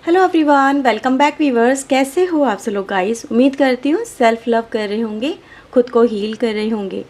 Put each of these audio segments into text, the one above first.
Hello everyone, welcome back viewers. कैसे हो आप सब लोग गाइस? उम्मीद करती हूँ सेल्फ लव कर रहे होंगे, खुद को हील कर रहे होंगे।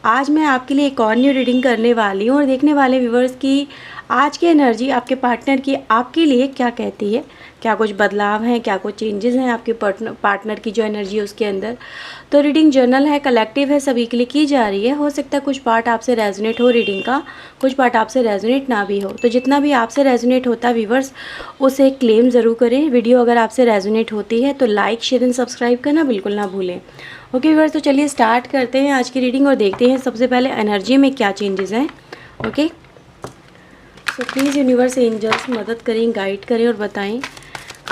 आज मैं आपके लिए एक और न्यू रीडिंग करने वाली हूँ और देखने वाले व्यूवर्स की आज की एनर्जी आपके पार्टनर की आपके लिए क्या कहती है। क्या कुछ बदलाव हैं, क्या कुछ चेंजेस हैं आपके पार्टनर की जो एनर्जी है उसके अंदर। तो रीडिंग जर्नल है, कलेक्टिव है, सभी के लिए की जा रही है। हो सकता है कुछ पार्ट आपसे रेजोनेट हो रीडिंग का, कुछ पार्ट आपसे रेजोनेट ना भी हो। तो जितना भी आपसे रेजोनेट होता है व्यूवर्स, उसे क्लेम ज़रूर करें। वीडियो अगर आपसे रेजोनेट होती है तो लाइक, शेयर एंड सब्सक्राइब करना बिल्कुल ना भूलें। ओके व्यूवर्स, तो चलिए स्टार्ट करते हैं आज की रीडिंग और देखते हैं सबसे पहले एनर्जी में क्या चेंजेस हैं। ओके, तो प्लीज़ यूनिवर्स एंजल्स मदद करें, गाइड करें और बताएं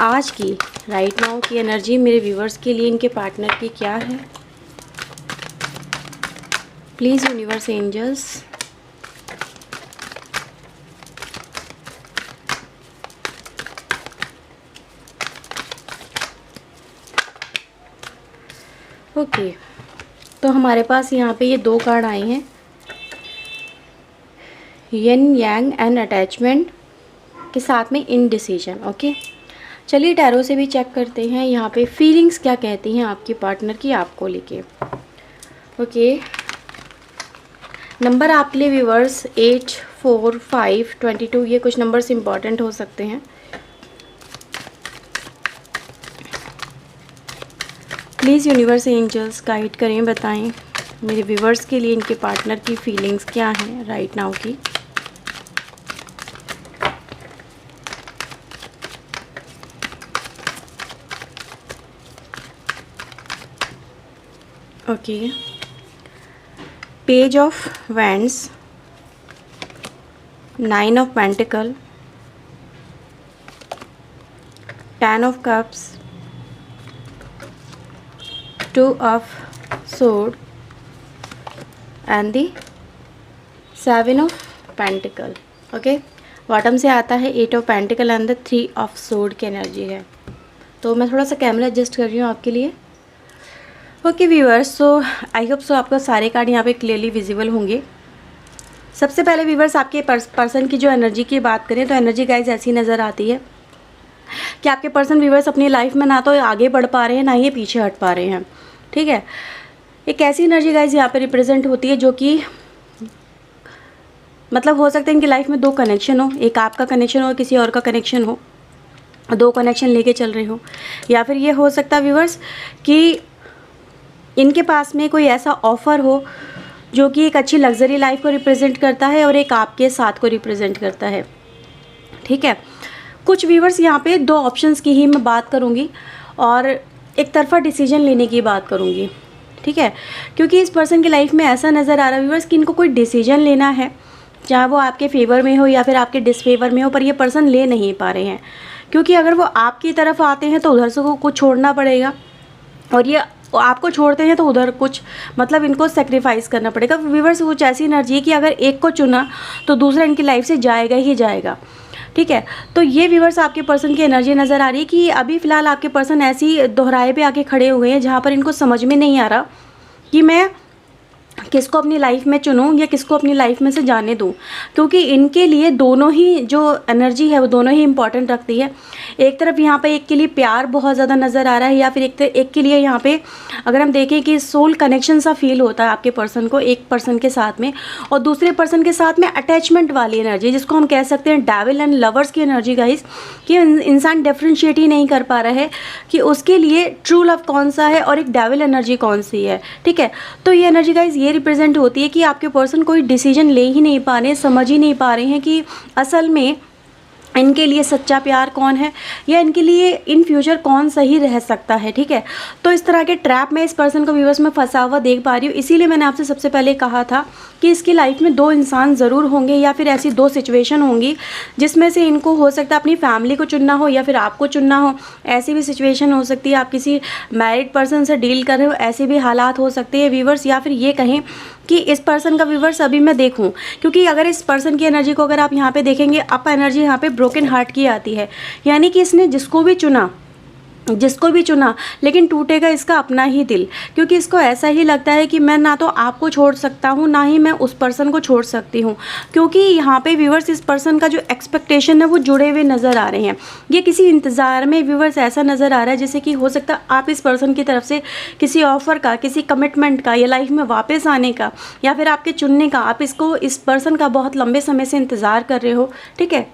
आज की राइट नाउ की एनर्जी मेरे व्यूवर्स के लिए, इनके पार्टनर की क्या है। Please universe angels. ओके, तो हमारे पास यहाँ पे ये दो कार्ड आए हैं, यिन यांग एंड अटैचमेंट के साथ में इनडिसीजन। ओके, चलिए टैरो से भी चेक करते हैं यहाँ पे फीलिंग्स क्या कहती हैं आपके पार्टनर की आपको लेके। ओके, नंबर आपके लिए व्यूवर्स 8, 4, 5, 22, ये कुछ नंबर्स इंपॉर्टेंट हो सकते हैं। प्लीज़ यूनिवर्स एंजल्स गाइड करें, बताएं मेरे व्यूवर्स के लिए इनके पार्टनर की फीलिंग्स क्या हैं राइट नाउ की। Okay, page of wands, 9 of pentacle, 10 of cups, 2 of sword and the 7 of pentacle. Okay, bottom से आता है 8 of pentacle and the 3 of sword की एनर्जी है। तो मैं थोड़ा सा कैमरा एडजस्ट कर रही हूँ आपके लिए। Okay viewers, so I hope so आपको सारे कार्ड यहाँ पे क्लियरली विजिबल होंगे। सबसे पहले व्यूअर्स आपके पर्सन की जो एनर्जी की बात करें तो एनर्जी गाइज ऐसी नज़र आती है कि आपके पर्सन व्यूअर्स अपनी लाइफ में ना तो आगे बढ़ पा रहे हैं, ना ही ये पीछे हट पा रहे हैं। ठीक है, एक ऐसी एनर्जी गाइज यहाँ पे रिप्रेजेंट होती है जो कि मतलब हो सकता है इनकी लाइफ में दो कनेक्शन हो, एक आपका कनेक्शन हो, किसी और का कनेक्शन हो, दो कनेक्शन लेके चल रहे हो। या फिर ये हो सकता है व्यूअर्स कि इनके पास में कोई ऐसा ऑफ़र हो जो कि एक अच्छी लग्जरी लाइफ को रिप्रेजेंट करता है और एक आपके साथ को रिप्रेजेंट करता है। ठीक है, कुछ व्यूअर्स यहाँ पे दो ऑप्शंस की ही मैं बात करूँगी और एक तरफा डिसीजन लेने की बात करूँगी। ठीक है, क्योंकि इस पर्सन की लाइफ में ऐसा नज़र आ रहा है व्यूअर्स कि इनको कोई डिसीजन लेना है, चाहे वो आपके फेवर में हो या फिर आपके डिसफेवर में हो, पर ये पर्सन ले नहीं पा रहे हैं। क्योंकि अगर वो आपकी तरफ आते हैं तो उधर से को कुछ छोड़ना पड़ेगा, और ये आपको छोड़ते हैं तो उधर कुछ मतलब इनको सेक्रीफाइस करना पड़ेगा। व्यूअर्स कुछ ऐसी एनर्जी है कि अगर एक को चुना तो दूसरा इनकी लाइफ से जाएगा ही जाएगा। ठीक है, तो ये व्यूअर्स आपके पर्सन की एनर्जी नज़र आ रही है कि अभी फ़िलहाल आपके पर्सन ऐसी दोहराए पे आके खड़े हुए हैं जहाँ पर इनको समझ में नहीं आ रहा कि मैं किसको अपनी लाइफ में चुनूँ या किसको अपनी लाइफ में से जाने दूँ। क्योंकि इनके लिए दोनों ही जो एनर्जी है वो दोनों ही इम्पॉर्टेंट रखती है। एक तरफ यहाँ पे एक के लिए प्यार बहुत ज़्यादा नज़र आ रहा है, या फिर एक के लिए यहाँ पे अगर हम देखें कि सोल कनेक्शन सा फील होता है आपके पर्सन को एक पर्सन के साथ में, और दूसरे पर्सन के साथ में अटैचमेंट वाली एनर्जी जिसको हम कह सकते हैं डेविल एंड लवर्स की एनर्जी गाइस, कि इंसान डिफ्रेंशिएट ही नहीं कर पा रहा है कि उसके लिए ट्रू लव कौन सा है और एक डेविल एनर्जी कौन सी है। ठीक है, तो ये एनर्जी गाइस ये रिप्रेजेंट होती है कि आपके पर्सन कोई डिसीजन ले ही नहीं पा रहे, समझ ही नहीं पा रहे हैं कि असल में इनके लिए सच्चा प्यार कौन है या इनके लिए इन फ्यूचर कौन सही रह सकता है। ठीक है, तो इस तरह के ट्रैप में इस पर्सन को व्यूअर्स में फंसा हुआ देख पा रही हूँ। इसीलिए मैंने आपसे सबसे पहले कहा था कि इसकी लाइफ में दो इंसान ज़रूर होंगे या फिर ऐसी दो सिचुएशन होंगी जिसमें से इनको हो सकता है अपनी फैमिली को चुनना हो या फिर आपको चुनना हो। ऐसी भी सिचुएशन हो सकती है, आप किसी मैरिड पर्सन से डील कर रहे हो, ऐसे भी हालात हो सकते हैं व्यूअर्स। या फिर ये कहें कि इस पर्सन का व्यूअर्स अभी मैं देखूं, क्योंकि अगर इस पर्सन की एनर्जी को अगर आप यहाँ पे देखेंगे, अप एनर्जी यहाँ पे ब्रोकन हार्ट की आती है, यानी कि इसने जिसको भी चुना जिसको भी चुना, लेकिन टूटेगा इसका अपना ही दिल, क्योंकि इसको ऐसा ही लगता है कि मैं ना तो आपको छोड़ सकता हूँ, ना ही मैं उस पर्सन को छोड़ सकती हूँ, क्योंकि यहाँ पे व्यूवर्स इस पर्सन का जो एक्सपेक्टेशन है वो जुड़े हुए नज़र आ रहे हैं। ये किसी इंतज़ार में व्यूवर्स ऐसा नज़र आ रहा है जैसे कि हो सकता है आप इस पर्सन की तरफ से किसी ऑफ़र का, किसी कमिटमेंट का, या लाइफ में वापस आने का, या फिर आपके चुनने का, आप इस पर्सन का बहुत लंबे समय से इंतज़ार कर रहे हो, ठीक है।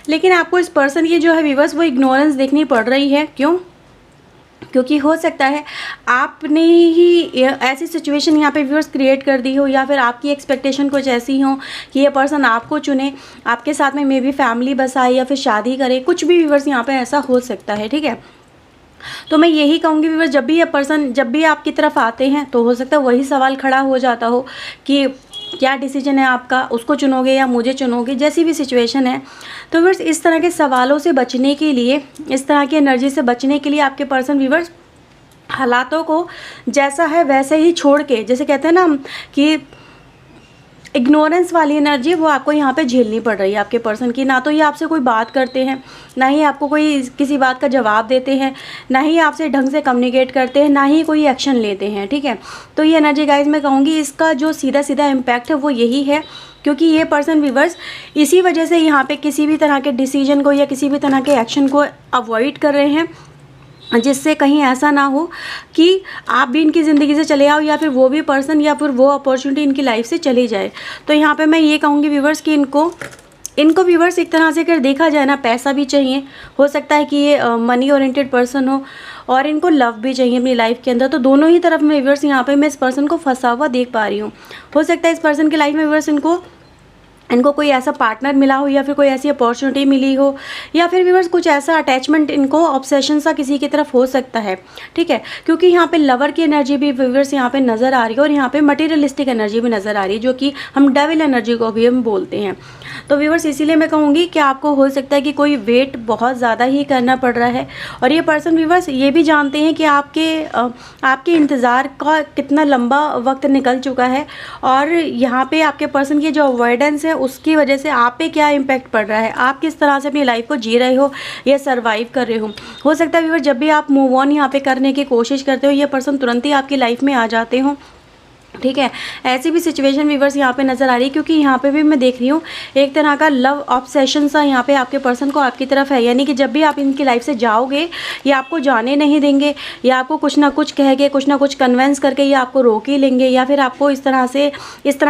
लेकिन आपको इस पर्सन की जो है व्यूवर्स वो इग्नोरेंस देखनी पड़ रही है। क्यों? क्योंकि हो सकता है आपने ही ऐसी सिचुएशन यहाँ पे व्यूअर्स क्रिएट कर दी हो, या फिर आपकी एक्सपेक्टेशन कुछ ऐसी हो कि ये पर्सन आपको चुने, आपके साथ में मे बी फैमिली बसाए या फिर शादी करे, कुछ भी व्यूअर्स यहाँ पे ऐसा हो सकता है, ठीक है। तो मैं यही कहूँगी व्यूअर्स, जब भी ये पर्सन जब भी आपकी तरफ आते हैं तो हो सकता है वही सवाल खड़ा हो जाता हो कि क्या डिसीजन है आपका, उसको चुनोगे या मुझे चुनोगे, जैसी भी सिचुएशन है। तो व्यूअर्स इस तरह के सवालों से बचने के लिए, इस तरह की एनर्जी से बचने के लिए आपके पर्सन व्यूअर्स हालातों को जैसा है वैसे ही छोड़ के, जैसे कहते हैं ना कि इग्नोरेंस वाली एनर्जी वो आपको यहाँ पे झेलनी पड़ रही है आपके पर्सन की। ना तो ये आपसे कोई बात करते हैं, ना ही आपको कोई किसी बात का जवाब देते हैं, ना ही आपसे ढंग से कम्युनिकेट करते हैं, ना ही कोई एक्शन लेते हैं, ठीक है। तो ये एनर्जी गाइज मैं कहूँगी इसका जो सीधा सीधा इम्पैक्ट है वो यही है, क्योंकि ये पर्सन व्यूअर्स इसी वजह से यहाँ पे किसी भी तरह के डिसीजन को या किसी भी तरह के एक्शन को अवॉइड कर रहे हैं, जिससे कहीं ऐसा ना हो कि आप भी इनकी ज़िंदगी से चले आओ, या फिर वो भी पर्सन या फिर वो अपॉर्चुनिटी इनकी लाइफ से चली जाए। तो यहाँ पे मैं ये कहूँगी व्यूवर्स कि इनको व्यूवर्स एक तरह से अगर देखा जाए ना, पैसा भी चाहिए, हो सकता है कि ये मनी ओरिएंटेड पर्सन हो, और इनको लव भी चाहिए अपनी लाइफ के अंदर। तो दोनों ही तरफ में व्यूवर्स यहाँ पे मैं इस पर्सन को फंसा हुआ देख पा रही हूँ। हो सकता है इस पर्सन की लाइफ में व्यूवर्स इनको कोई ऐसा पार्टनर मिला हो, या फिर कोई ऐसी अपॉर्चुनिटी मिली हो, या फिर व्यूअर्स कुछ ऐसा अटैचमेंट इनको ऑब्सेशन सा किसी की तरफ हो सकता है, ठीक है। क्योंकि यहाँ पे लवर की एनर्जी भी व्यूअर्स यहाँ पे नज़र आ रही है, और यहाँ पे मटेरियलिस्टिक एनर्जी भी नज़र आ रही है, जो कि हम डेविल एनर्जी को भी हम बोलते हैं। तो व्यूअर्स इसीलिए मैं कहूँगी कि आपको हो सकता है कि कोई वेट बहुत ज़्यादा ही करना पड़ रहा है, और ये पर्सन व्यूअर्स ये भी जानते हैं कि आपके इंतज़ार का कितना लंबा वक्त निकल चुका है, और यहाँ पे आपके पर्सन की जो अवॉइडेंस है उसकी वजह से आप पे क्या इम्पैक्ट पड़ रहा है, आप किस तरह से अपनी लाइफ को जी रहे हो या सर्वाइव कर रहे हो सकता है व्यूअर्स जब भी आप मूव ऑन यहाँ पे करने की कोशिश करते हो, ये पर्सन तुरंत ही आपकी लाइफ में आ जाते हो, ठीक है। ऐसी भी सिचुएशन व्यूवर्स यहाँ पे नज़र आ रही है, क्योंकि यहाँ पे भी मैं देख रही हूँ एक तरह का लव ऑब्सेशन सा यहाँ पे आपके पर्सन को आपकी तरफ है। यानी कि जब भी आप इनकी लाइफ से जाओगे, ये आपको जाने नहीं देंगे, या आपको कुछ ना कुछ कह के, कुछ ना कुछ कन्वेंस करके ये आपको रोक ही लेंगे, या फिर आपको इस तरह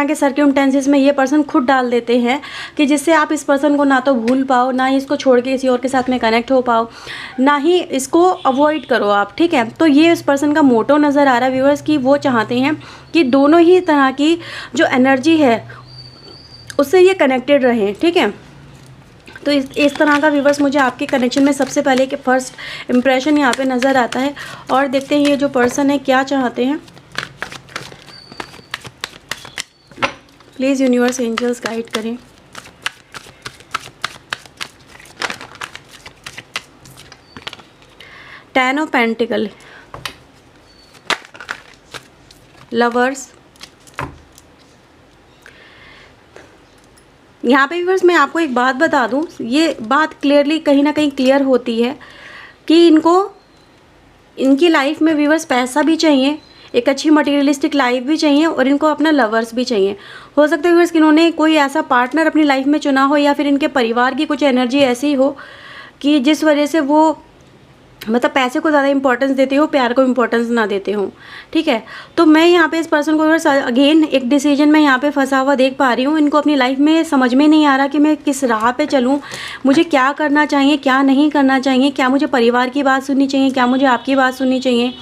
के सर्कमस्टेंसेस में ये पर्सन खुद डाल देते हैं कि जिससे आप इस पर्सन को ना तो भूल पाओ, ना ही इसको छोड़ के किसी और के साथ में कनेक्ट हो पाओ, ना ही इसको अवॉइड करो आप, ठीक है। तो ये इस पर्सन का मोटो नज़र आ रहा है व्यूवर्स कि वो चाहते हैं कि दोनों ही तरह की जो एनर्जी है उससे ये कनेक्टेड रहें, ठीक है। तो इस तरह का व्यूवर्स मुझे आपके कनेक्शन में सबसे पहले के फर्स्ट इम्प्रेशन यहाँ पे नज़र आता है, और देखते हैं ये जो पर्सन है क्या चाहते हैं। प्लीज़ यूनिवर्स एंजल्स गाइड करें। Ten of pentacle, lovers. यहाँ पे व्यूअर्स मैं आपको एक बात बता दूँ, ये बात क्लियरली कहीं ना कहीं क्लियर होती है कि इनकी लाइफ में व्यूअर्स पैसा भी चाहिए, एक अच्छी मटेरियलिस्टिक लाइफ भी चाहिए, और इनको अपना लवर्स भी चाहिए। हो सकता है व्यूअर्स कि इन्होंने कोई ऐसा पार्टनर अपनी लाइफ में चुना हो, या फिर इनके परिवार की कुछ एनर्जी ऐसी हो कि जिस वजह से वो मतलब पैसे को ज़्यादा इंपॉर्टेंस देते हो, प्यार को इंपॉर्टेंस ना देते हो, ठीक है। तो मैं यहाँ पे इस पर्सन को अगेन एक डिसीजन में यहाँ पे फंसा हुआ देख पा रही हूँ। इनको अपनी लाइफ में समझ में नहीं आ रहा कि मैं किस राह पे चलूँ, मुझे क्या करना चाहिए, क्या नहीं करना चाहिए, क्या मुझे परिवार की बात सुननी चाहिए, क्या मुझे आपकी बात सुननी चाहिए,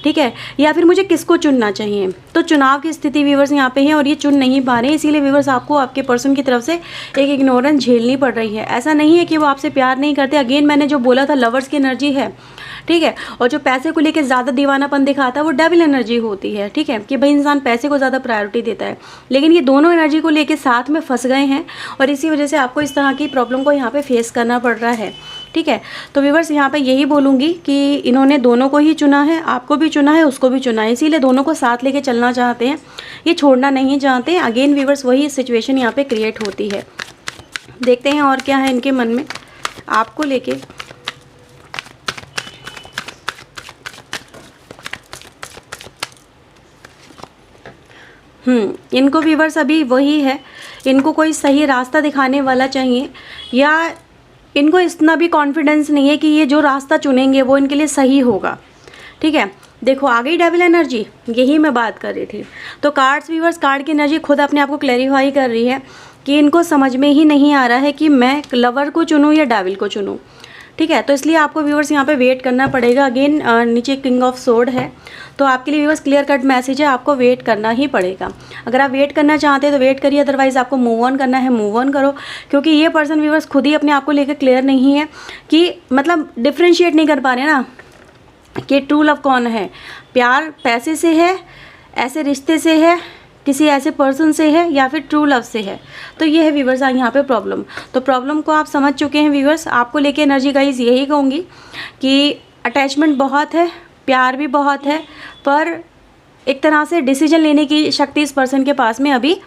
ठीक है, या फिर मुझे किसको चुनना चाहिए। तो चुनाव की स्थिति व्यूवर्स यहाँ पे है, और ये चुन नहीं पा रहे हैं, इसीलिए व्यूवर्स आपको आपके पर्सन की तरफ से एक इग्नोरेंस झेलनी पड़ रही है। ऐसा नहीं है कि वो आपसे प्यार नहीं करते, अगेन मैंने जो बोला था लवर्स की एनर्जी है, ठीक है। और जो पैसे को लेके ज़्यादा दीवानापन दिखाता है वो डेविल एनर्जी होती है, ठीक है, कि भाई इंसान पैसे को ज़्यादा प्रायोरिटी देता है। लेकिन ये दोनों एनर्जी को लेके साथ में फंस गए हैं, और इसी वजह से आपको इस तरह की प्रॉब्लम को यहाँ पे फेस करना पड़ रहा है, ठीक है। तो व्यूअर्स यहाँ पे यही बोलूँगी कि इन्होंने दोनों को ही चुना है, आपको भी चुना है, उसको भी चुना है, इसीलिए दोनों को साथ लेके चलना चाहते हैं, ये छोड़ना नहीं चाहते। अगेन व्यूअर्स वही सिचुएशन यहाँ पे क्रिएट होती है। देखते हैं और क्या है इनके मन में आपको लेके। इनको व्यूअर्स अभी वही है, इनको कोई सही रास्ता दिखाने वाला चाहिए, या इनको इतना भी कॉन्फिडेंस नहीं है कि ये जो रास्ता चुनेंगे वो इनके लिए सही होगा। ठीक है, देखो आ गई डेविल एनर्जी, यही मैं बात कर रही थी। तो कार्ड्स व्यूअर्स, कार्ड की एनर्जी खुद अपने आप को क्लैरिफाई कर रही है कि इनको समझ में ही नहीं आ रहा है कि मैं लवर को चुनूँ या डेविल को चुनूँ। ठीक है, तो इसलिए आपको व्यूअर्स यहाँ पे वेट करना पड़ेगा। अगेन नीचे किंग ऑफ सोर्ड है, तो आपके लिए व्यूअर्स क्लियर कट मैसेज है, आपको वेट करना ही पड़ेगा। अगर आप वेट करना चाहते हैं तो वेट करिए, अदरवाइज़ आपको मूव ऑन करना है, मूव ऑन करो। क्योंकि ये पर्सन व्यूअर्स खुद ही अपने आप को लेकर क्लियर नहीं है कि मतलब डिफ्रेंशिएट नहीं कर पा रहे ना कि ट्रू लव कौन है। प्यार पैसे से है, ऐसे रिश्ते से है, किसी ऐसे पर्सन से है, या फिर ट्रू लव से है। तो ये है व्यूअर्स यहाँ पे प्रॉब्लम। तो प्रॉब्लम को आप समझ चुके हैं व्यूअर्स। आपको लेके एनर्जी गाइस यही कहूँगी कि अटैचमेंट बहुत है, प्यार भी बहुत है, पर एक तरह से डिसीजन लेने की शक्ति इस पर्सन के पास में अभी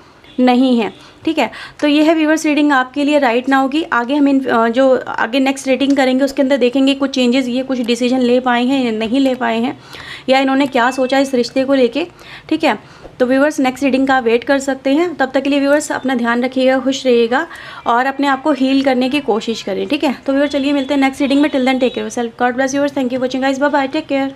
नहीं है। ठीक है, तो ये है व्यूअर्स रीडिंग आपके लिए राइट नाउ की। आगे हम इन जो आगे नेक्स्ट रीडिंग करेंगे उसके अंदर देखेंगे कुछ चेंजेस, ये कुछ डिसीजन ले पाए हैं या नहीं ले पाए हैं, या इन्होंने क्या सोचा इस रिश्ते को लेके। ठीक है, तो व्यूअर्स नेक्स्ट रीडिंग का वेट कर सकते हैं। तब तक के लिए व्यूअर्स अपना ध्यान रखिएगा, खुश रहिएगा और अपने आप को हील करने की कोशिश करें। ठीक है, तो व्यूअर्स चलिए मिलते हैं नेक्स्ट रीडिंग में। Till then take care of yourself, God bless you, thank you for watching guys, bye bye, take care.